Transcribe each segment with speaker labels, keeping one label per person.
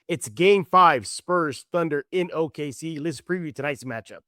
Speaker 1: It's Game 5, Spurs Thunder in OKC. Let's preview tonight's matchup.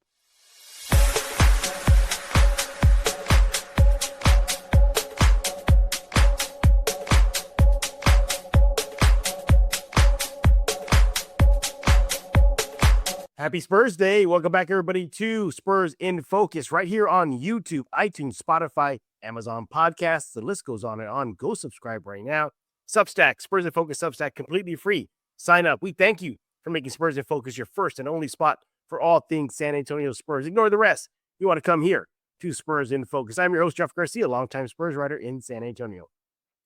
Speaker 1: Happy Spurs Day. Welcome back, everybody, to Spurs in Focus right here on YouTube, iTunes, Spotify, Amazon Podcasts. The list goes on and on. Go subscribe right now. Substack, Spurs in Focus Substack, completely free. Sign up. We thank you for making Spurs in Focus your first and only spot for all things San Antonio Spurs. Ignore the rest. You want to come here to Spurs in Focus. I'm your host, Jeff Garcia, longtime Spurs writer in San Antonio.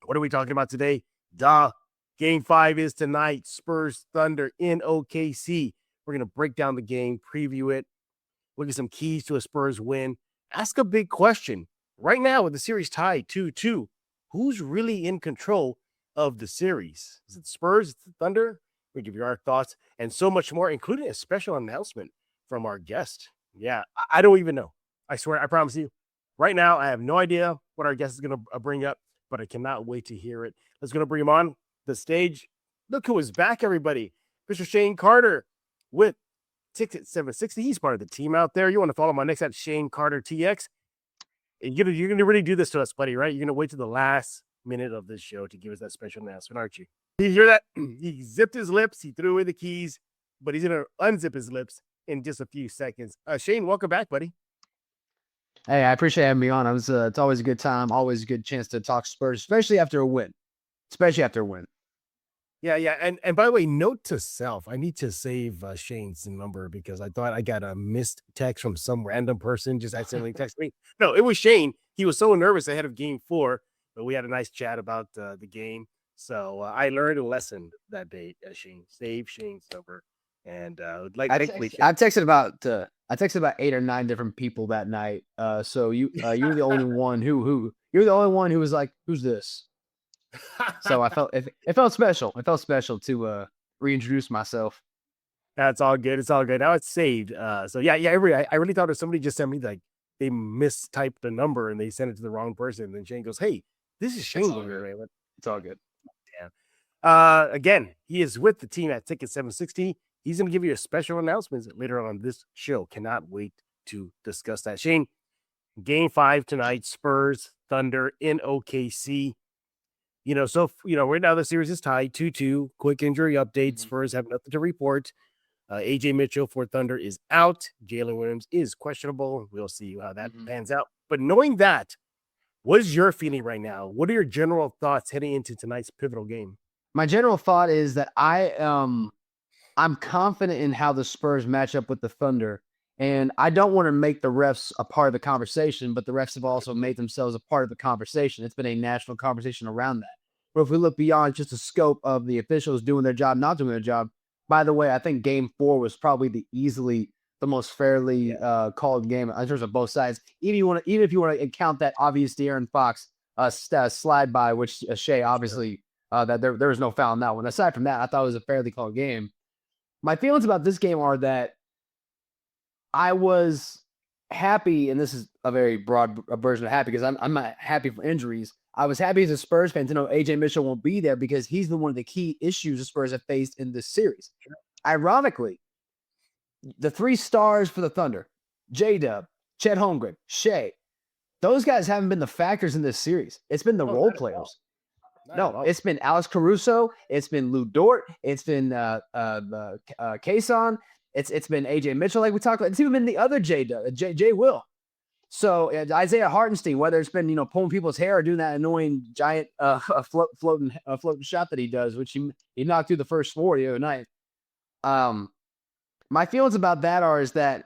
Speaker 1: What are we talking about today? Game 5 is tonight. Spurs Thunder in OKC. We're going to break down the game, preview it, look at some keys to a Spurs win, ask a big question. Right now, with the series tied 2-2, who's really in control of the series? Is it Spurs? Is it Thunder? We'll give you our thoughts and so much more, including a special announcement from our guest. Yeah, I don't even know. I swear, I promise you. Right now, I have no idea what our guest is going to bring up, but I cannot wait to hear it. Let's go to bring him on the stage. Look who is back, everybody. Mr. Shane Carter with Ticket 760. He's part of the team out there. You want to follow my next at Shane Carter TX. You're gonna really do this to us, buddy, right? You're gonna wait to the last minute of this show to give us that special announcement, aren't you? You hear that? He zipped his lips, he threw away the keys, but he's gonna unzip his lips in just a few seconds. Shane, welcome back, buddy.
Speaker 2: Hey, I appreciate having me on. It's always a good time, always a good chance to talk Spurs, especially after a win.
Speaker 1: Yeah. And by the way, note to self, I need to save Shane's number because I thought I got a missed text from some random person just accidentally texted me. No, it was Shane. He was so nervous ahead of Game 4, but we had a nice chat about the game. So I learned a lesson that day. Shane, save Shane's number, and
Speaker 2: I texted about 8 or 9 different people that night. So you're the only one who was like, "Who's this?" So it felt special. It felt special to reintroduce myself.
Speaker 1: That's all good. It's all good. Now it's saved. So yeah. I really thought if somebody just sent me like they mistyped the number and they sent it to the wrong person. And then Shane goes, "Hey, this is Shane."
Speaker 2: It's all good.
Speaker 1: Yeah. Again, he is with the team at Ticket 760. He's going to give you a special announcement later on this show. Cannot wait to discuss that. Shane, Game 5 tonight. Spurs Thunder in OKC. Right now the series is tied 2-2. Quick injury update. Spurs have nothing to report. AJ Mitchell for Thunder is out. Jalen Williams is questionable. We'll see how that pans out. But knowing that, what is your feeling right now? What are your general thoughts heading into tonight's pivotal game?
Speaker 2: My general thought is that I'm confident in how the Spurs match up with the Thunder. And I don't want to make the refs a part of the conversation, but the refs have also made themselves a part of the conversation. It's been a national conversation around that. But if we look beyond just the scope of the officials doing their job, not doing their job, by the way, I think Game 4 was probably easily the most fairly called game in terms of both sides. Even if you want to count that obvious De'Aaron Fox slide by, which Shea obviously that there was no foul in that one. Aside from that, I thought it was a fairly called game. My feelings about this game are that I was happy, and this is a very broad version of happy because I'm not happy for injuries. I was happy as a Spurs fan to know AJ Mitchell won't be there because he's one of the key issues the Spurs have faced in this series. Sure. Ironically, the 3 stars for the Thunder, J-Dub, Chet Holmgren, Shea, those guys haven't been the factors in this series. It's been the role players. No, it's been Alex Caruso. It's been Lou Dort. It's been Kason. It's been AJ Mitchell, like we talked about. It's even been the other J Will. So Isaiah Hartenstein, whether it's been pulling people's hair or doing that annoying giant floating shot that he does, which he knocked through the first 4 the other night. My feelings about that is that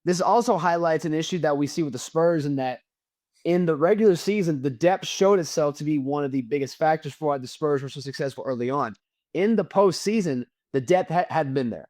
Speaker 2: this also highlights an issue that we see with the Spurs, in that in the regular season, the depth showed itself to be one of the biggest factors for why the Spurs were so successful early on. In the postseason, the depth hadn't been there.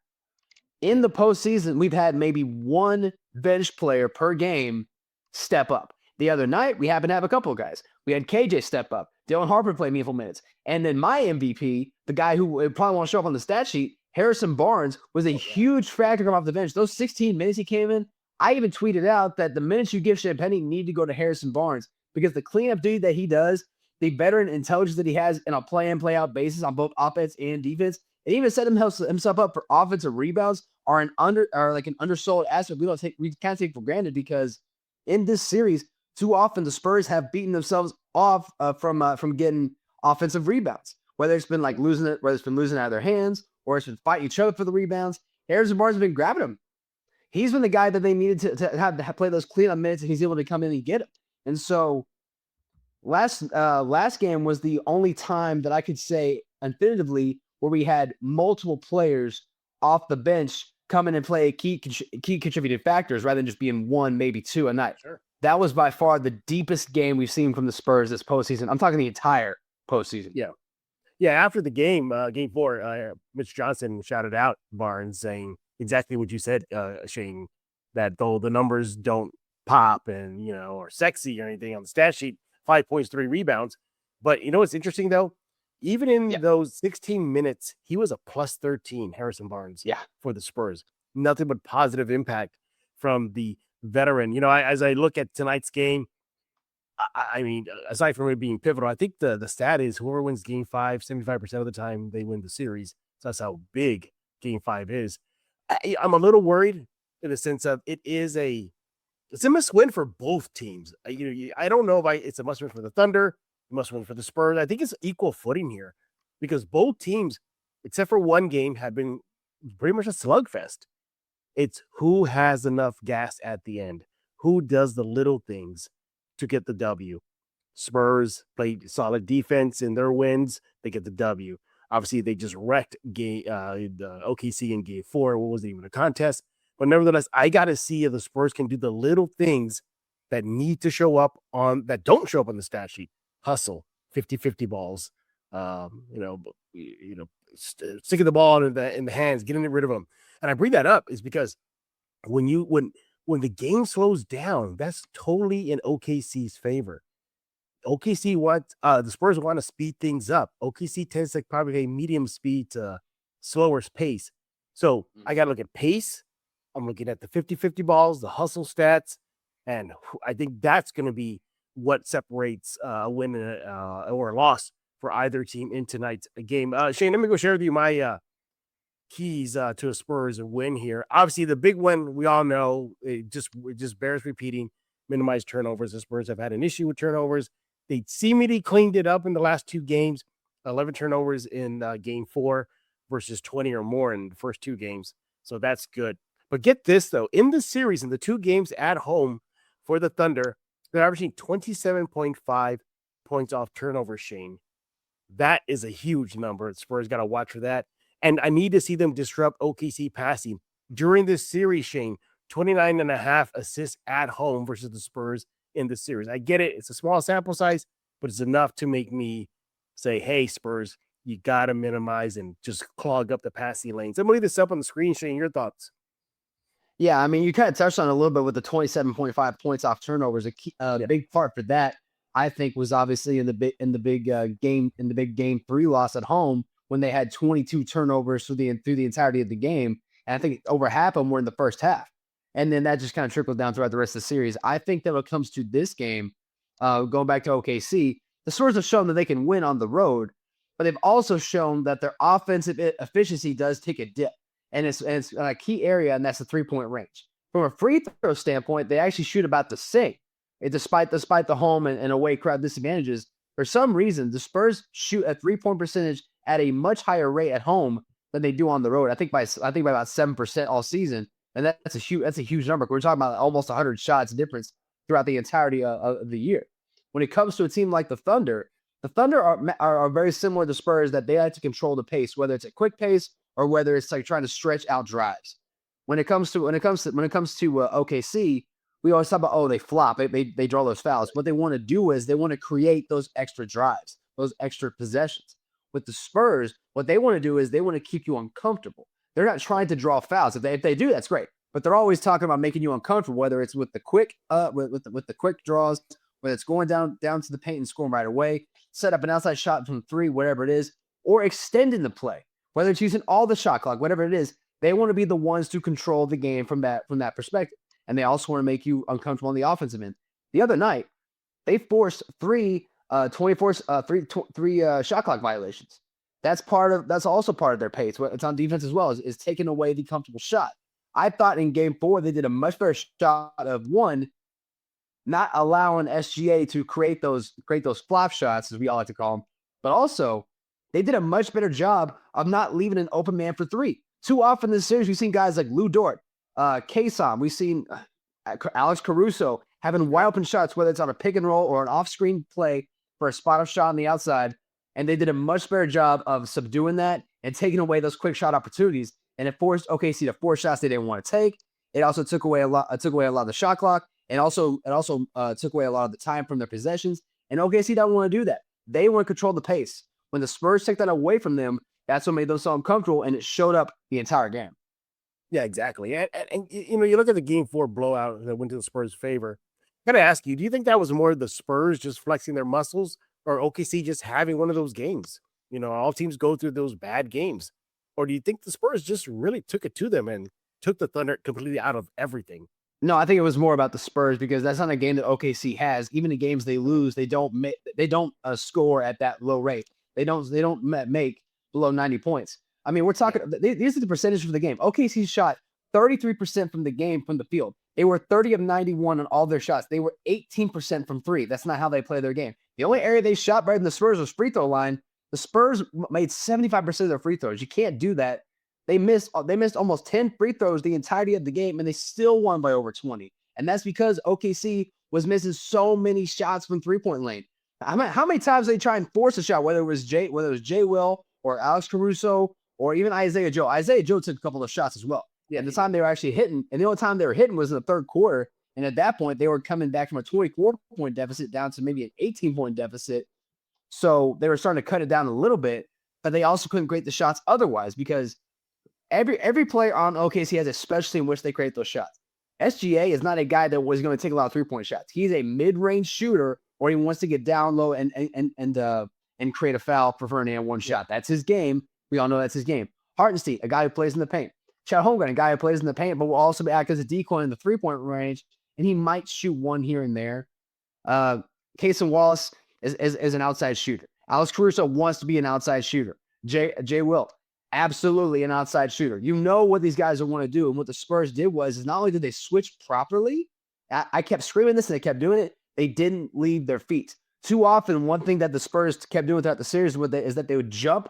Speaker 2: In the postseason, we've had maybe one bench player per game step up. The other night, we happened to have a couple of guys. We had KJ step up. Dylan Harper played meaningful minutes. And then my MVP, the guy who probably won't show up on the stat sheet, Harrison Barnes, was a huge factor coming off the bench. Those 16 minutes he came in, I even tweeted out that the minutes you give Champagnie need to go to Harrison Barnes because the cleanup duty that he does, the veteran intelligence that he has in a play-in, play-out basis on both offense and defense and even set himself up for offensive rebounds are an undersold aspect we can't take for granted, because in this series, too often the Spurs have beaten themselves off from getting offensive rebounds. Whether it's been losing out of their hands, or it's been fighting each other for the rebounds, Harrison Barnes has been grabbing them. He's been the guy that they needed to have play those cleanup minutes, and he's able to come in and get them. And so last game was the only time that I could say definitively where we had multiple players off the bench come in and play key contributing factors rather than just being one, maybe two a night.
Speaker 1: Sure.
Speaker 2: That was by far the deepest game we've seen from the Spurs this postseason. I'm talking the entire postseason.
Speaker 1: Yeah. Yeah, after the game, game 4, Mitch Johnson shouted out Barnes saying exactly what you said, Shane, that though the numbers don't pop and, or sexy or anything on the stat sheet, 5 points, 3 rebounds. But you know what's interesting, though? Even in those 16 minutes, he was a plus 13, Harrison Barnes, for the Spurs. Nothing but positive impact from the veteran. As I look at tonight's game, I mean, aside from it being pivotal, I think the stat is whoever wins game 5, 75% of the time they win the series. So that's how big game 5 is. I'm a little worried in the sense of it's a must win for both teams. I don't know if it's a must win for the Thunder, a must win for the Spurs. I think it's equal footing here because both teams, except for one game, have been pretty much a slugfest. It's who has enough gas at the end, who does the little things to get the W. Spurs played solid defense in their wins. They get the W. Obviously, they just wrecked the OKC in game 4. What wasn't even a contest. But nevertheless, I got to see if the Spurs can do the little things that need to show up that don't show up on the stat sheet. Hustle, 50-50 balls, sticking the ball in the hands, getting rid of them. And I bring that up is because when the game slows down, that's totally in OKC's favor. OKC the Spurs want to speed things up. OKC tends to probably a medium speed to slower pace. So I got to look at pace. I'm looking at the 50-50 balls, the hustle stats, and I think that's going to be what separates a win or a loss for either team in tonight's game. Shane, let me go share with you my keys to a Spurs win here. Obviously, the big one we all know, it just bears repeating, minimize turnovers. The Spurs have had an issue with turnovers. They seemingly cleaned it up in the last 2 games, 11 turnovers in game 4 versus 20 or more in the first 2 games. So that's good. But get this, though. In the series, in the 2 games at home for the Thunder, they're averaging 27.5 points off turnovers, Shane. That is a huge number. The Spurs got to watch for that. And I need to see them disrupt OKC passing. During this series, Shane, 29.5 assists at home versus the Spurs in the series. I get it. It's a small sample size, but it's enough to make me say, hey, Spurs, you got to minimize and just clog up the passing lanes. I'm going to leave this up on the screen, Shane. Your thoughts?
Speaker 2: Yeah, I mean, you kind of touched on it a little bit with the 27.5 points off turnovers. A big part for that, I think, was obviously in the big game 3 loss at home when they had 22 turnovers through the entirety of the game, and I think over half of them were in the first half, and then that just kind of trickled down throughout the rest of the series. I think that when it comes to this game, going back to OKC, the Spurs have shown that they can win on the road, but they've also shown that their offensive efficiency does take a dip. And it's a key area, and that's the 3-point range. From a free throw standpoint, they actually shoot about the same. Despite the home and away crowd disadvantages, for some reason, the Spurs shoot a 3-point percentage at a much higher rate at home than they do on the road. I think by about 7% all season, and that's a huge number. We're talking about almost 100 shots difference throughout the entirety of the year. When it comes to a team like the Thunder are very similar to Spurs, that they like to control the pace, whether it's a quick pace or whether it's like trying to stretch out drives. When it comes to OKC, we always talk about, they flop, they draw those fouls. What they want to do is they want to create those extra drives, those extra possessions. With the Spurs, what they want to do is they want to keep you uncomfortable. They're not trying to draw fouls. If they do, that's great. But they're always talking about making you uncomfortable, whether it's with the quick with the quick draws, whether it's going down to the paint and scoring right away, set up an outside shot from 3, whatever it is, or extending the play. Whether it's using all the shot clock, whatever it is, they want to be the ones to control the game from that perspective. And they also want to make you uncomfortable on the offensive end. The other night, they forced 3 shot clock violations. That's also part of their pace. It's on defense as well, is taking away the comfortable shot. I thought in game 4 they did a much better shot of one, not allowing SGA to create those flop shots, as we all like to call them, but also they did a much better job of not leaving an open man for three. Too often in this series, we've seen guys like Lou Dort, Kason, we've seen Alex Caruso having wide open shots, whether it's on a pick and roll or an off-screen play for a spot-up shot on the outside, and they did a much better job of subduing that and taking away those quick shot opportunities, and it forced OKC to force shots they didn't want to take. It also took away a lot of the shot clock, and also took away a lot of the time from their possessions, and OKC don't want to do that. They want to control the pace. When the Spurs took that away from them, that's what made them so uncomfortable, and it showed up the entire game.
Speaker 1: Yeah, exactly. And you look at the game 4 blowout that went to the Spurs' favor. I got to ask you, do you think that was more the Spurs just flexing their muscles or OKC just having one of those games? All teams go through those bad games. Or do you think the Spurs just really took it to them and took the Thunder completely out of everything?
Speaker 2: No, I think it was more about the Spurs because that's not a game that OKC has. Even the games they lose, they don't score at that low rate. They don't make below 90 points. I mean, we're talking. These are the percentage for the game. OKC shot 33% from the field. They were 30 of 91 on all their shots. They were 18% from three. That's not how they play their game. The only area they shot better than the Spurs was free throw line. The Spurs made 75% of their free throws. You can't do that. They missed almost 10 free throws the entirety of the game, and they still won by over 20. And that's because OKC was missing so many shots from three-point lane. How many times did they try and force a shot, whether it was Jay Will or Alex Caruso or even Isaiah Joe? Isaiah Joe took a couple of shots as well. Yeah, and the time they were actually hitting, and the only time they were hitting was in the third quarter. And at that point, they were coming back from a 24-point deficit down to maybe an 18-point deficit. So they were starting to cut it down a little bit, but they also couldn't create the shots otherwise because every player on OKC has a specialty in which they create those shots. SGA is not a guy that was going to take a lot of three-point shots. He's a mid-range shooter, or he wants to get down low and create a foul, preferring to one shot. That's his game. We all know that's his game. Hartenstein, a guy who plays in the paint. Chet Holmgren, a guy who plays in the paint, but will also act as a decoy in the three-point range, and he might shoot one here and there. Cason Wallace is an outside shooter. Alex Caruso wants to be an outside shooter. Jay Will, absolutely an outside shooter. You know what these guys want to do, and what the Spurs did was not only did they switch properly, I kept screaming this, and they kept doing it, they didn't leave their feet. Too often, one thing that the Spurs kept doing throughout the series is that they would jump,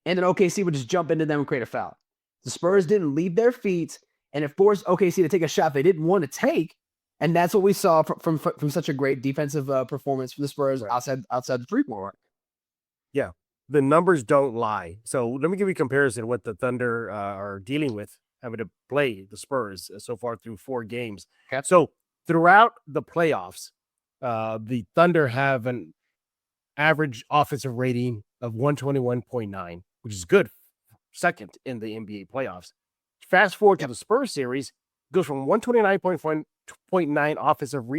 Speaker 2: and then OKC would just jump into them and create a foul. The Spurs didn't leave their feet, and it forced OKC to take a shot they didn't want to take, and that's what we saw from such a great defensive performance from the Spurs outside the three-point arc.
Speaker 1: Yeah, the numbers don't lie. So let me give you a comparison what the Thunder are dealing with, having to play the Spurs so far through 4 games.
Speaker 2: Okay.
Speaker 1: So throughout the playoffs, the Thunder have an average offensive rating of 121.9, which is good. Second in the NBA playoffs. Fast forward to the Spurs series, goes from 129.9 offensive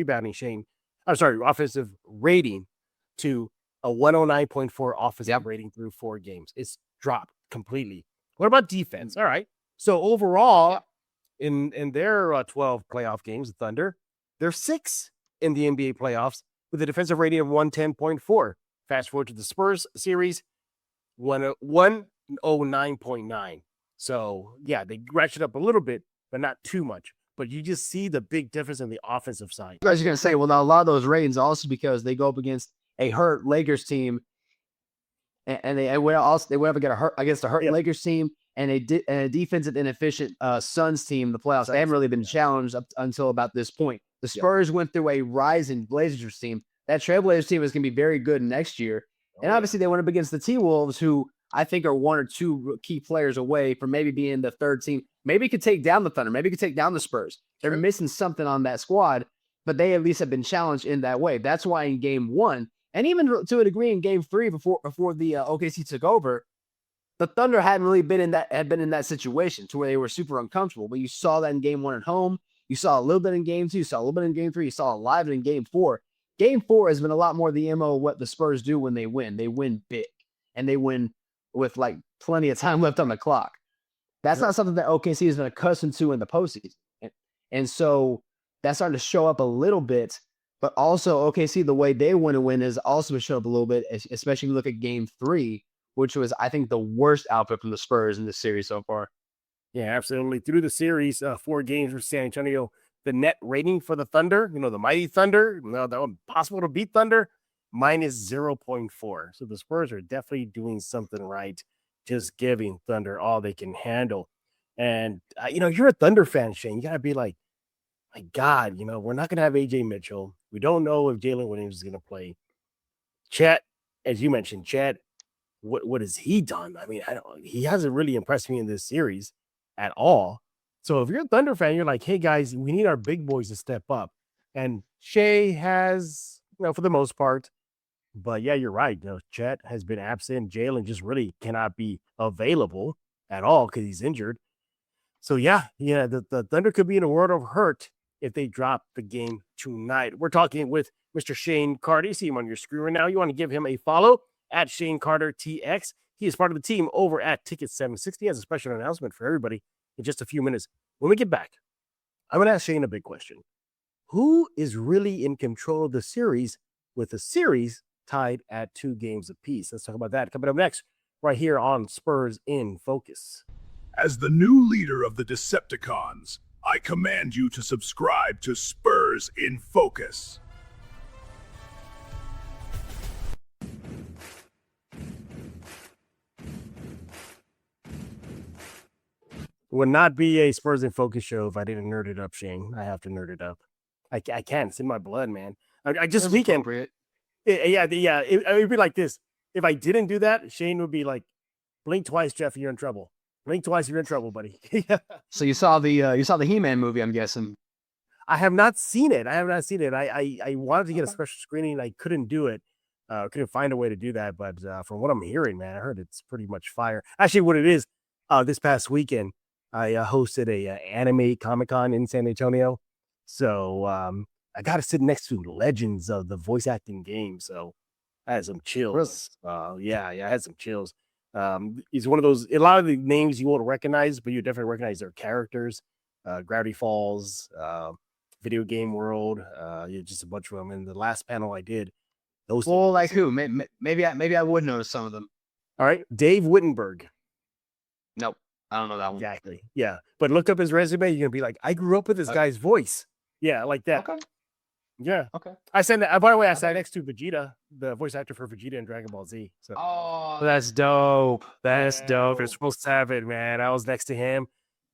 Speaker 1: rating to a 109.4 offensive rating through 4 games. It's dropped completely. What about defense? All right. So overall, in their 12 playoff games, the Thunder, they're 6th in the NBA playoffs with a defensive rating of 110.4. Fast forward to the Spurs series, 109.9. So, yeah, they ratchet up a little bit, but not too much. But you just see the big difference in the offensive side.
Speaker 2: You guys are going to say, well, now a lot of those ratings also because they go up against a hurt Lakers team, and they would ever get against a hurt Lakers team and a defensive inefficient Suns team in the playoffs. They haven't really been challenged up until about this point. The Spurs went through a rising Blazers team. That Trailblazers team is going to be very good next year. And obviously they went up against the T-Wolves, who I think are 1 or 2 key players away from maybe being the third team. Maybe could take down the Thunder. Maybe could take down the Spurs. They're missing something on that squad, but they at least have been challenged in that way. That's why in game 1, and even to a degree in game 3 before the OKC took over, the Thunder hadn't really been in that situation to where they were super uncomfortable. But you saw that in game 1 at home. You saw a little bit in game 2. You saw a little bit in game 3. You saw a lot in game 4. Game 4 has been a lot more the MO of what the Spurs do when they win. They win big, and they win with like plenty of time left on the clock. That's not something that OKC has been accustomed to in the postseason. And so that's starting to show up a little bit, but also OKC, the way they want to win is also show up a little bit, especially if you look at game 3, which was, I think, the worst output from the Spurs in this series so far.
Speaker 1: Yeah, absolutely. Through the series, 4 games for San Antonio, the net rating for the Thunder, the mighty Thunder, that impossible to beat Thunder, minus 0.4. So the Spurs are definitely doing something right, just giving Thunder all they can handle. And, you're a Thunder fan, Shane. You got to be like, my God, we're not going to have AJ Mitchell. We don't know if Jalen Williams is going to play. Chet, as you mentioned, Chet, what has he done? I mean, he hasn't really impressed me in this series at all. So if you're a Thunder fan, you're like, hey guys, we need our big boys to step up. And Shea has, for the most part. But yeah, you're right. Chet has been absent. Jalen just really cannot be available at all because he's injured. So yeah, the Thunder could be in a world of hurt if they drop the game tonight. We're talking with Mr. Shane Carter. You see him on your screen right now. You want to give him a follow at Shane Carter TX. He is part of the team over at Ticket 760. He has a special announcement for everybody in just a few minutes. When we get back, I'm going to ask Shane a big question. Who is really in control of the series with the series tied at 2 games apiece? Let's talk about that coming up next right here on Spurs in Focus.
Speaker 3: As the new leader of the Decepticons, I command you to subscribe to Spurs in Focus.
Speaker 1: Would not be a Spurs in Focus show if I didn't nerd it up, Shane. I have to nerd it up. I can't. It's in my blood, man. I just weekend. Yeah. It would be like this. If I didn't do that, Shane would be like, blink twice, Jeff, you're in trouble. Blink twice, you're in trouble, buddy.
Speaker 2: So you saw the He-Man movie, I'm guessing.
Speaker 1: I have not seen it. I wanted to get a special screening. I couldn't do it. Couldn't find a way to do that. But from what I'm hearing, man, I heard it's pretty much fire. Actually, what it is, this past weekend, I hosted a anime Comic-Con in San Antonio. So I got to sit next to legends of the voice acting game. So I had some chills. Really? I had some chills. He's one of those, a lot of the names you won't recognize, but you definitely recognize their characters. Gravity Falls, Video Game World, just a bunch of them. And the last panel I did, those.
Speaker 2: Well, like who? Maybe I would notice some of them.
Speaker 1: All right, Dave Wittenberg.
Speaker 2: Nope, I don't know that one.
Speaker 1: Exactly. Yeah, but look up his resume. You're gonna be like, I grew up with this guy's voice. Yeah, like that.
Speaker 2: Okay.
Speaker 1: Yeah.
Speaker 2: Okay.
Speaker 1: I said that. By the way, I sat next to Vegeta, the voice actor for Vegeta in Dragon Ball Z. So.
Speaker 2: Oh, that's dope. That's dope.
Speaker 1: You're supposed to have it, man. I was next to him,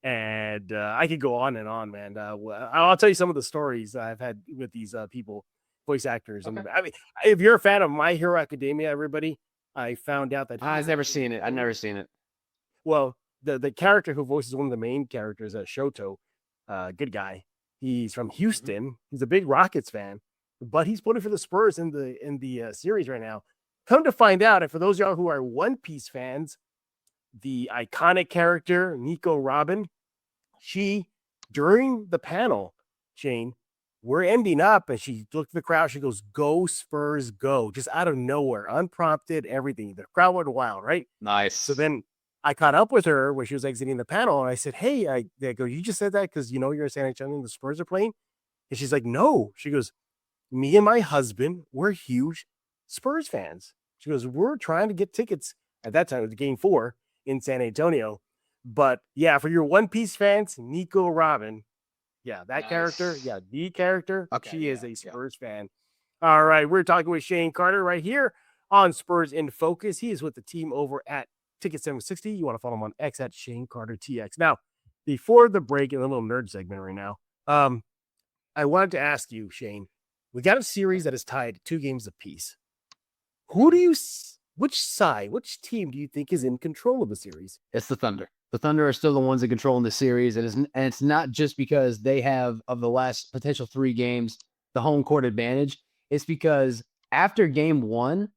Speaker 1: and I could go on and on, man. I'll tell you some of the stories I've had with these people, voice actors. Okay. I mean, if you're a fan of My Hero Academia, everybody, I found out that
Speaker 2: I've never seen it. I've never seen it.
Speaker 1: Well, the character who voices one of the main characters, Shoto, good guy. He's from Houston. Mm-hmm. He's a big Rockets fan, but he's putting for the Spurs in the series right now. Come to find out, and for those of y'all who are One Piece fans, the iconic character Nico Robin, she during the panel, Shane, we're ending up, and she looked at the crowd. She goes, "Go Spurs, go!" Just out of nowhere, unprompted, everything. The crowd went wild, right?
Speaker 2: Nice.
Speaker 1: So then I caught up with her when she was exiting the panel, and I said, "Hey, I go, you just said that because you're in San Antonio and the Spurs are playing?" And she's like, "No." She goes, "Me and my husband, we're huge Spurs fans." She goes, "We're trying to get tickets at that time. It was Game 4 in San Antonio, but yeah, for your One Piece fans, Nico Robin, yeah, that character, the character, she is a Spurs fan." All right, we're talking with Shane Carter right here on Spurs in Focus. He is with the team over at Ticket 760. You want to follow him on X at Shane Carter TX. Now, before the break in a little nerd segment right now, I wanted to ask you, Shane, we got a series that is tied 2 games apiece. Which team do you think is in control of the series?
Speaker 2: It's the Thunder. The Thunder are still the ones that control in the series. And it's not just because they have, of the last potential 3 games, the home court advantage. It's because after Game 1,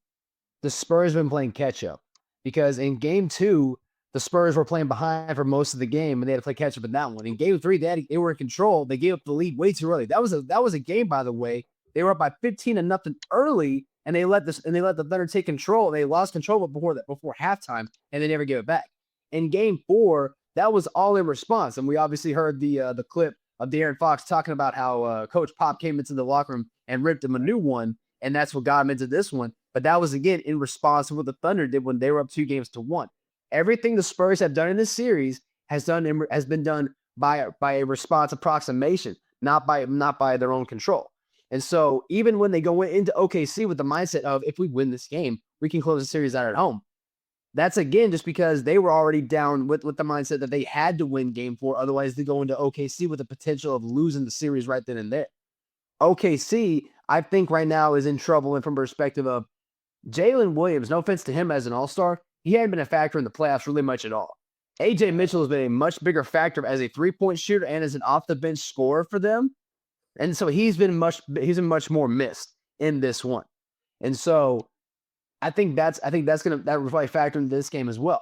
Speaker 2: the Spurs have been playing catch up. Because in Game 2, the Spurs were playing behind for most of the game, and they had to play catch up in that one. In Game 3, they were in control. They gave up the lead way too early. That was a game, by the way. They were up by 15-0 early, and they let the Thunder take control. They lost control before halftime, and they never gave it back. In Game 4, that was all in response, and we obviously heard the clip of De'Aaron Fox talking about how Coach Pop came into the locker room and ripped him a new one, and that's what got him into this one. But that was, again, in response to what the Thunder did when they were up 2-1. Everything the Spurs have done in this series has been done by a response approximation, not by their own control. And so even when they go into OKC with the mindset of, if we win this game, we can close the series out at home, that's, again, just because they were already down with the mindset that they had to win game 4. Otherwise, they go into OKC with the potential of losing the series right then and there. OKC, I think right now, is in trouble, and from perspective of Jalen Williams, no offense to him as an all-star, he hadn't been a factor in the playoffs really much at all. AJ Mitchell has been a much bigger factor as a three-point shooter and as an off-the-bench scorer for them. And so he's been much more missed in this one. And so I think that will probably factor into this game as well.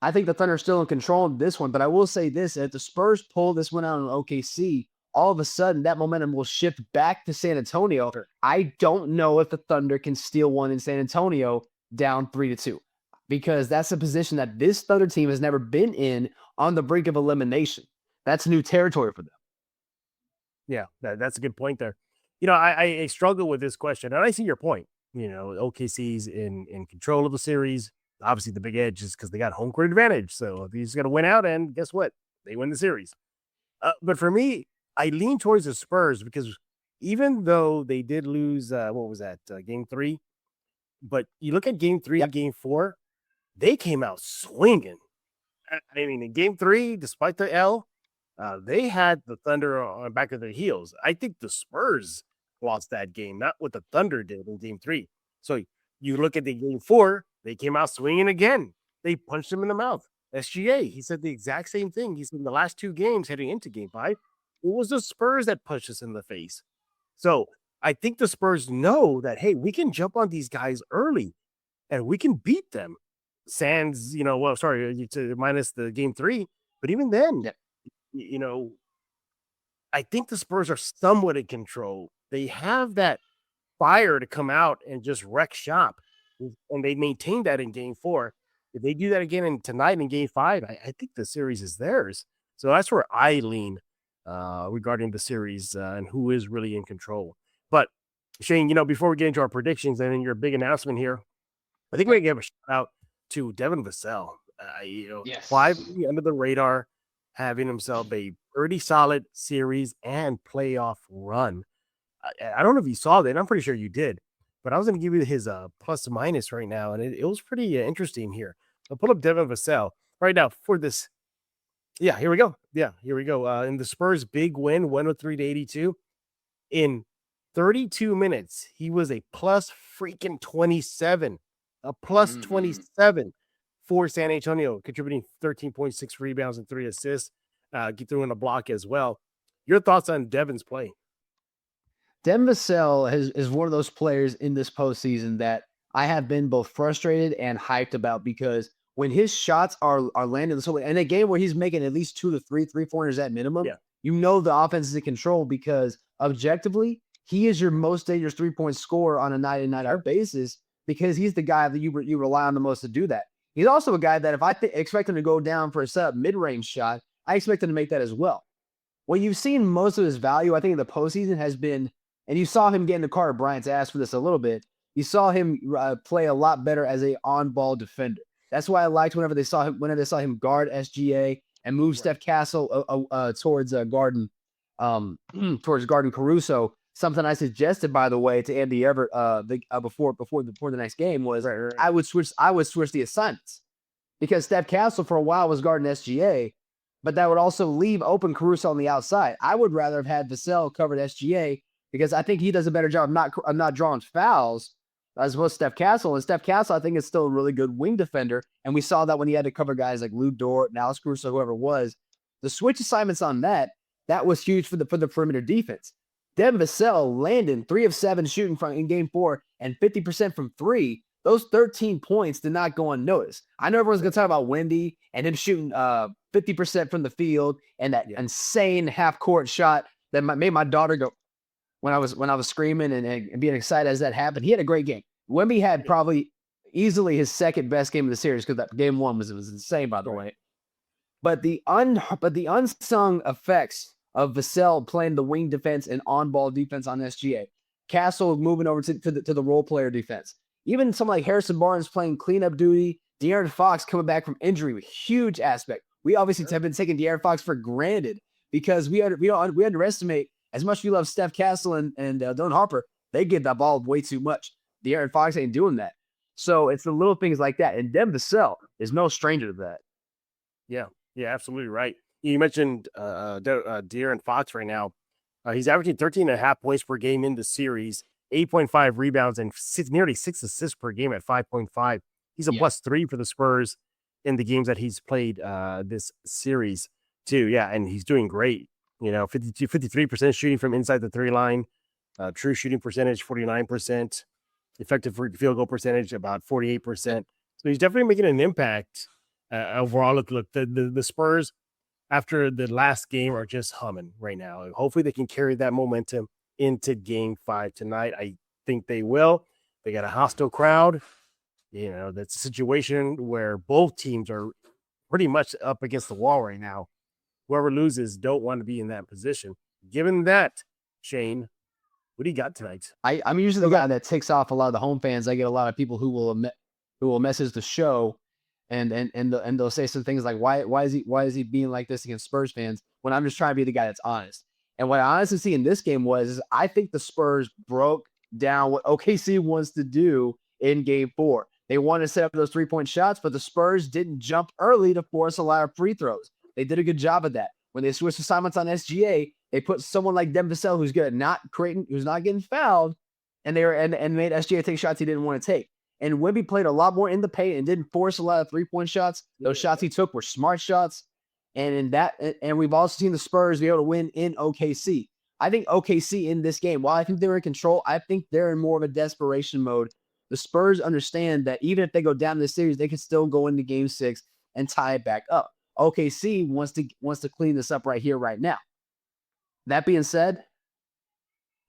Speaker 2: I think the Thunder are still in control of this one, but I will say this: if the Spurs pull this one out on OKC, all of a sudden that momentum will shift back to San Antonio. I don't know if the Thunder can steal one in San Antonio down 3-2, because that's a position that this Thunder team has never been in, on the brink of elimination. That's new territory for them.
Speaker 1: Yeah, that's a good point there. I struggle with this question, and I see your point. OKC's in control of the series. Obviously, the big edge is because they got home court advantage. So they just got to win out, and guess what? They win the series. But for me, I lean towards the Spurs, because even though they did lose, game 3? But you look at game 3 and game 4, they came out swinging. I mean, in game 3, despite the L, they had the Thunder on the back of their heels. I think the Spurs lost that game, not what the Thunder did in game 3. So you look at the game 4, they came out swinging again. They punched him in the mouth. SGA, he said the exact same thing. He said in the last 2 games heading into game 5, it was the Spurs that punched us in the face. So I think the Spurs know that, hey, we can jump on these guys early and we can beat them. Sans, minus the game 3. But even then, I think the Spurs are somewhat in control. They have that fire to come out and just wreck shop. And they maintain that in game 4. If they do that again tonight in game 5, I think the series is theirs. So that's where I lean regarding the series and who is really in control. But Shane, before we get into our predictions and then your big announcement here, I think we can give a shout out to Devin Vassell.
Speaker 2: Yes.
Speaker 1: Flying under the radar, having himself a pretty solid series and playoff run. I don't know if you saw that. I'm pretty sure you did. But I was going to give you his plus minus right now, and it was pretty interesting here. I'll pull up Devin Vassell right now for this. Yeah, here we go. In the Spurs' big win, 103-82. In 32 minutes, he was a plus freaking 27. A plus 27 for San Antonio, contributing 13.6 rebounds and 3 assists. Get through in a block as well. Your thoughts on Devin's play?
Speaker 2: Devin Vassell is one of those players in this postseason that I have been both frustrated and hyped about, because when his shots are landing so in a game where he's making at least 2 to 3 3-pointers at minimum, the offense is in control, because objectively he is your most dangerous 3-point scorer on a night in night out basis, because he's the guy that you rely on the most to do that. He's also a guy that if I expect him to go down for a set-up mid-range shot, I expect him to make that as well. When you've seen most of his value, I think in the postseason has been, and you saw him get into Carter Bryant's ass for this a little bit, you saw him play a lot better as a on-ball defender. That's why I liked whenever they saw him guard SGA and move Steph Castle towards guarding Caruso. Something I suggested, by the way, to Andy Everett before the next game was I would switch the assignments, because Steph Castle for a while was guarding SGA, but that would also leave open Caruso on the outside. I would rather have had Vassell covered SGA, because I think he does a better job of not drawing fouls as opposed to Steph Castle. And Steph Castle, I think, is still a really good wing defender, and we saw that when he had to cover guys like Lou Dort and Alex Caruso, whoever it was. The switch assignments on that was huge for the perimeter defense. Devin Vassell landing 3 of 7 shooting in game 4 and 50% from 3. Those 13 points did not go unnoticed. I know everyone's going to talk about Wendy and him shooting 50% from the field and that insane half-court shot that made my daughter go when I was screaming and being excited as that happened. He had a great game. Wemby had probably easily his second best game of the series, because that game 1 was insane, by the way. But the unsung effects of Vassell playing the wing defense and on-ball defense on SGA, Castle moving over to the role player defense, Even someone like Harrison Barnes playing cleanup duty, De'Aaron Fox coming back from injury, huge aspect. We obviously have been taking De'Aaron Fox for granted because we underestimate, as much as we love Steph Castle and Don Harper, they give that ball way too much. De'Aaron Fox ain't doing that. So it's the little things like that. And Devin Vassell is no stranger to that.
Speaker 1: Yeah, absolutely right. You mentioned De'Aaron Fox right now. He's averaging 13.5 points per game in the series, 8.5 rebounds, and nearly 6 assists per game at 5.5. He's a +3 for the Spurs in the games that he's played this series too. Yeah, and he's doing great. 53% shooting from inside the 3 line, true shooting percentage 49%, effective field goal percentage about 48%. So he's definitely making an impact overall. Look, the Spurs after the last game are just humming right now. Hopefully they can carry that momentum into Game 5 tonight. I think they will. They got a hostile crowd. That's a situation where both teams are pretty much up against the wall right now. Whoever loses don't want to be in that position. Given that, Shane, what do you got tonight?
Speaker 2: I'm usually the guy that ticks off a lot of the home fans. I get a lot of people who will message the show and they'll say some things like, why is he being like this against Spurs fans, when I'm just trying to be the guy that's honest. And what I honestly see in this game is I think the Spurs broke down what OKC wants to do in Game 4. They want to set up those 3-point shots, but the Spurs didn't jump early to force a lot of free throws. They did a good job of that. When they switched assignments on SGA, they put someone like Devin Vassell, who's good at not creating, who's not getting fouled, and made SGA take shots he didn't want to take. And Wemby played a lot more in the paint and didn't force a lot of 3-point shots. Those shots he took were smart shots. And we've also seen the Spurs be able to win in OKC. I think OKC in this game, while I think they were in control, I think they're in more of a desperation mode. The Spurs understand that even if they go down this series, they can still go into Game 6 and tie it back up. OKC wants to clean this up right here, right now. That being said,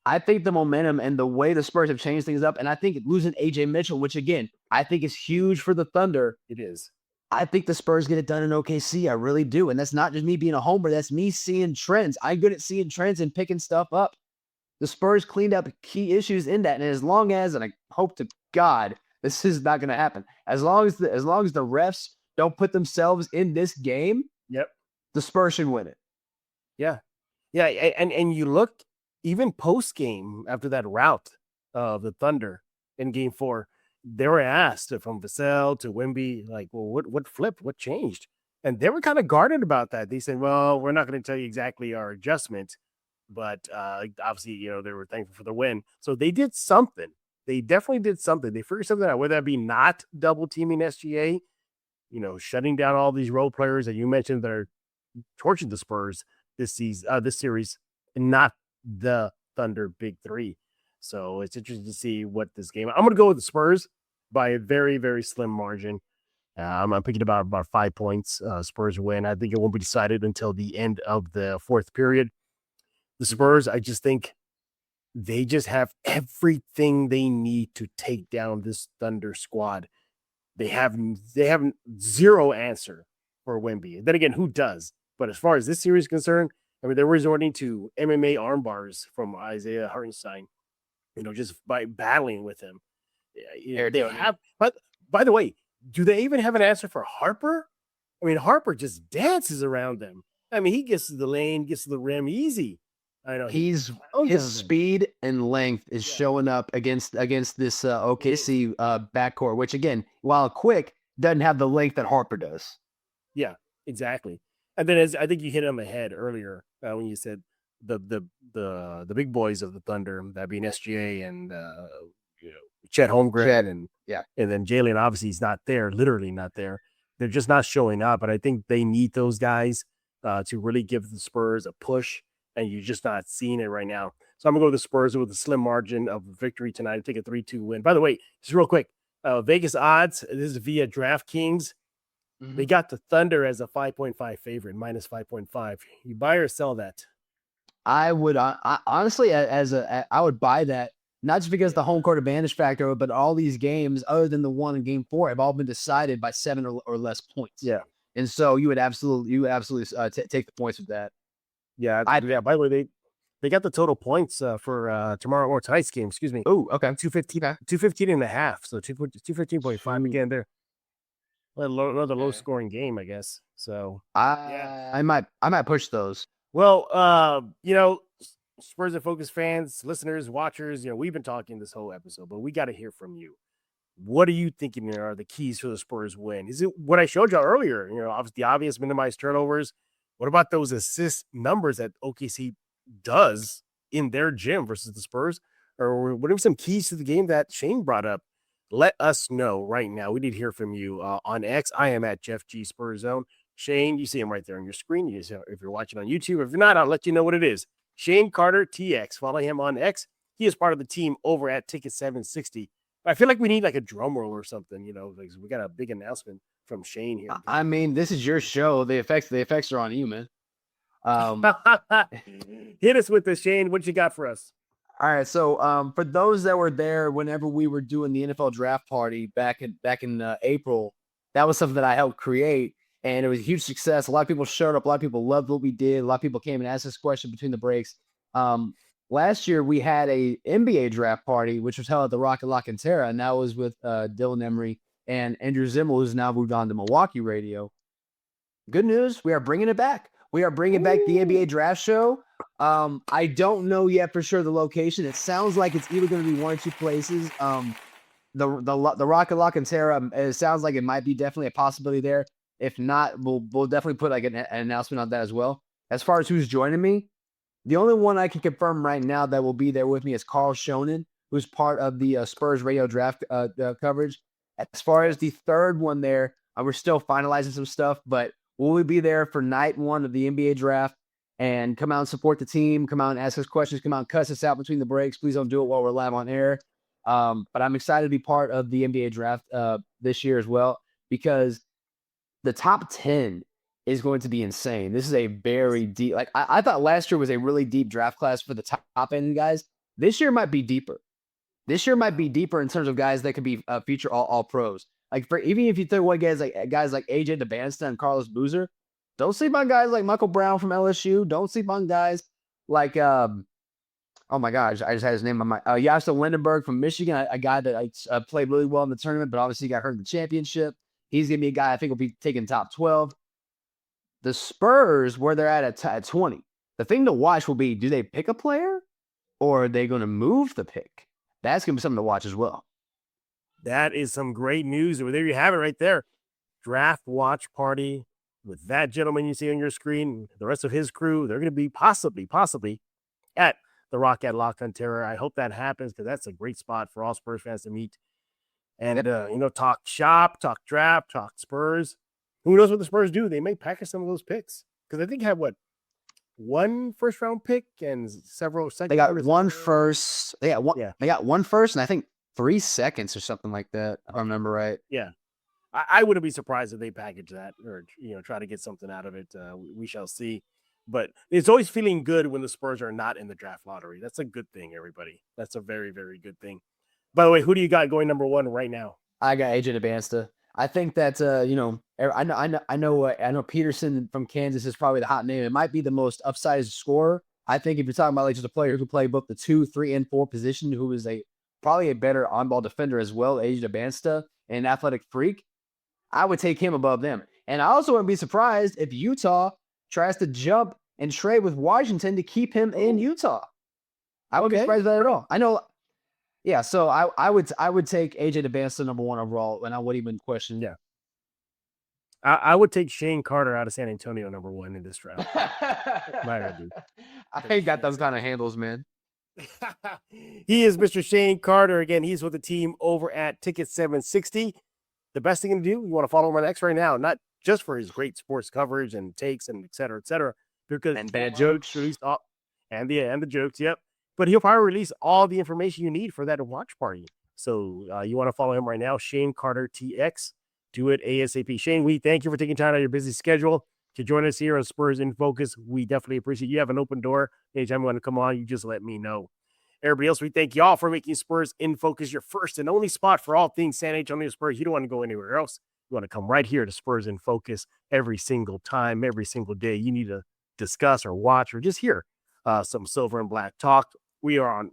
Speaker 2: I think the momentum and the way the Spurs have changed things up, and I think losing AJ Mitchell, which again, I think is huge for the Thunder.
Speaker 1: It is.
Speaker 2: I think the Spurs get it done in OKC. I really do. And that's not just me being a homer. That's me seeing trends. I'm good at seeing trends and picking stuff up. The Spurs cleaned up key issues in that. And as long as, and I hope to God, this is not going to happen. As long as the refs don't put themselves in this game, the Spurs should win it.
Speaker 1: Yeah. And you look, even post-game after that rout of the Thunder in Game 4, they were asked from Vassell to Wemby, like, well, what flipped? What changed? And they were kind of guarded about that. They said, well, we're not going to tell you exactly our adjustment, but obviously, they were thankful for the win. So they did something. They definitely did something. They figured something out, whether that be not double teaming SGA, shutting down all these role players that you mentioned that are torching the Spurs this series, and not the Thunder big three. So it's interesting to see what this game. I'm going to go with the Spurs by a very, very slim margin. I'm picking about 5 points. Spurs win. I think it won't be decided until the end of the fourth period. The Spurs, I just think they just have everything they need to take down this Thunder squad. They have zero answer for Wemby. Then again, who does? But as far as this series is concerned, I mean, they're resorting to MMA arm bars from Isaiah Hartenstein, just by battling with him. They have, but by the way, do they even have an answer for Harper? I mean, Harper just dances around them. I mean, he gets to the lane, gets to the rim easy. I know
Speaker 2: his speed and length is showing up against this OKC backcourt, which again, while quick, doesn't have the length that Harper does.
Speaker 1: Yeah, exactly. And then I think you hit him ahead earlier when you said the big boys of the Thunder, that being SGA and Chet Holmgren and then Jalen, obviously he's not there, literally not there. They're just not showing up. But I think they need those guys to really give the Spurs a push, and you're just not seeing it right now. So I'm gonna go with the Spurs with a slim margin of victory tonight. Take a 3-2 win. By the way, just real quick, Vegas odds. This is via DraftKings. Mm-hmm. They got the Thunder as a 5.5 favorite, minus 5.5. You buy or sell that?
Speaker 2: I would honestly, I would buy that, not just because the home court advantage factor, but all these games, other than the one in Game 4, have all been decided by 7 or less points.
Speaker 1: Yeah,
Speaker 2: and so you would absolutely take the points with that.
Speaker 1: Yeah. By the way, They got the total points for tomorrow or tonight's game. Excuse me.
Speaker 2: Oh, okay.
Speaker 1: 215, 215 and a half. So 215.5 again there. Another low scoring game, I guess. So
Speaker 2: I might push those.
Speaker 1: well, Spurs and Focus fans, listeners, watchers, we've been talking this whole episode, but we got to hear from you. What are you thinking are the keys for the Spurs win? Is it what I showed you earlier? Obviously, obvious minimize turnovers. What about those assist numbers that OKC does in their gym versus the Spurs? Or what are some keys to the game that Shane brought up? Let us know right now. We need to hear from you on X. I am at Jeff G Spurs Zone. Shane, you see him right there on your screen. If you're watching on YouTube, if you're not, I'll let you know what it is. Shane Carter TX. Follow him on X. He is part of the team over at Ticket 760. I feel like we need like a drum roll or something, like we got a big announcement from Shane here.
Speaker 2: I mean, this is your show. The effects are on you, man.
Speaker 1: Hit us with this, Shane. What you got for us?
Speaker 2: All right. So for those that were there whenever we were doing the NFL draft party back in April, that was something that I helped create, and it was a huge success. A lot of people showed up. A lot of people loved what we did. A lot of people came and asked us questions between the breaks. Last year, we had a NBA draft party, which was held at the Rocket La Cantera, and that was with Dylan Emery and Andrew Zimmel, who's now moved on to Milwaukee Radio. Good news, we are bringing it back. We are bringing back the NBA draft show. I don't know yet for sure the location. It sounds like it's either going to be one or two places. The Rocket La Cantera, it sounds like it might be definitely a possibility there. If not, we'll definitely put like an announcement on that as well. As far as who's joining me, the only one I can confirm right now that will be there with me is Carl Shonen, who's part of the Spurs radio draft coverage. As far as the third one there, we're still finalizing some stuff, but will we be there for night one of the NBA draft and come out and support the team, come out and ask us questions, come out and cuss us out between the breaks. Please don't do it while we're live on air. But I'm excited to be part of the NBA draft this year as well, because the top 10 is going to be insane. This is a very deep, like I thought last year was a really deep draft class for the top end guys. This year might be deeper. This year might be deeper in terms of guys that could be future all pros. Like even if you throw away guys like AJ DeBansta and Carlos Boozer, don't sleep on guys like Michael Brown from LSU. Don't sleep on guys like oh my gosh, I just had his name on my Yasta Lindenberg from Michigan, a guy that played really well in the tournament, but obviously got hurt in the championship. He's gonna be a guy I think will be taking top 12. The Spurs, where they're at 20, the thing to watch will be, do they pick a player or are they going to move the pick? That's going to be something to watch as well.
Speaker 1: That is some great news. There you have it right there. Draft watch party with that gentleman you see on your screen, the rest of his crew. They're going to be possibly at the Rocket La Cantera. I hope that happens because that's a great spot for all Spurs fans to meet and, talk shop, talk draft, talk Spurs. Who knows what the Spurs do? They may package some of those picks because I think they have one first round pick and several second.
Speaker 2: They got one first. They got one. Yeah. They got one first, and I think 3 seconds or something like that. If I remember right.
Speaker 1: Yeah, I wouldn't be surprised if they package that or try to get something out of it. We shall see. But it's always feeling good when the Spurs are not in the draft lottery. That's a good thing, everybody. That's a very, very good thing. By the way, who do you got going number one right now?
Speaker 2: I got AJ DeBansta. I think that I know Peterson from Kansas is probably the hot name. It might be the most upsized scorer. I think if you're talking about like just a player who can play both the 2, 3, and 4 position, who is probably a better on-ball defender as well, AJ DeBansta, an athletic freak, I would take him above them. And I also wouldn't be surprised if Utah tries to jump and trade with Washington to keep him in Utah. I wouldn't be surprised by that at all. I know. Yeah, so I would take AJ DeBansta number 1 overall, and I wouldn't even question.
Speaker 1: Yeah, I would take Shane Carter out of San Antonio number 1 in this draft.
Speaker 2: I ain't got those kind of handles, man.
Speaker 1: He is Mr. Shane Carter. Again, he's with the team over at Ticket 760. The best thing to do, you want to follow him on X right now, not just for his great sports coverage and takes and et cetera, because
Speaker 2: and bad jokes
Speaker 1: released all, and the jokes, yep. But he'll probably release all the information you need for that watch party. So you want to follow him right now, Shane Carter TX. Do it ASAP. Shane, we thank you for taking time out of your busy schedule to join us here on Spurs in Focus. We definitely appreciate you have an open door. Anytime you want to come on, you just let me know. Everybody else, we thank y'all for making Spurs in Focus your first and only spot for all things San Antonio Spurs. You don't want to go anywhere else. You want to come right here to Spurs in Focus every single time, every single day. You need to discuss or watch or just hear some Silver and Black talk. We are on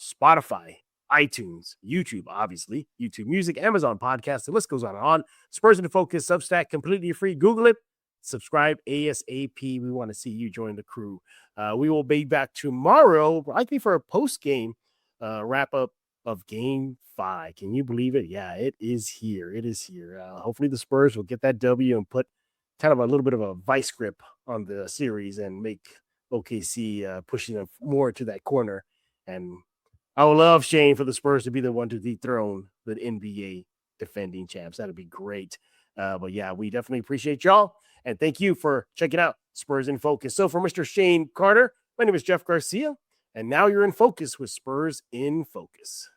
Speaker 1: Spotify, iTunes, YouTube, obviously, YouTube Music, Amazon Podcast. The list goes on and on. Spurs in Focus, Substack, completely free. Google it. Subscribe ASAP. We want to see you join the crew. We will be back tomorrow, likely for a post-game wrap-up of Game 5. Can you believe it? Yeah, it is here. It is here. Hopefully the Spurs will get that W and put kind of a little bit of a vice grip on the series and make OKC pushing them more to that corner. And I would love, Shane, for the Spurs to be the one to dethrone the NBA defending champs. That'd be great. But yeah, we definitely appreciate y'all. And thank you for checking out Spurs in Focus. So for Mr. Shane Carter, my name is Jeff Garcia. And now you're in focus with Spurs in Focus.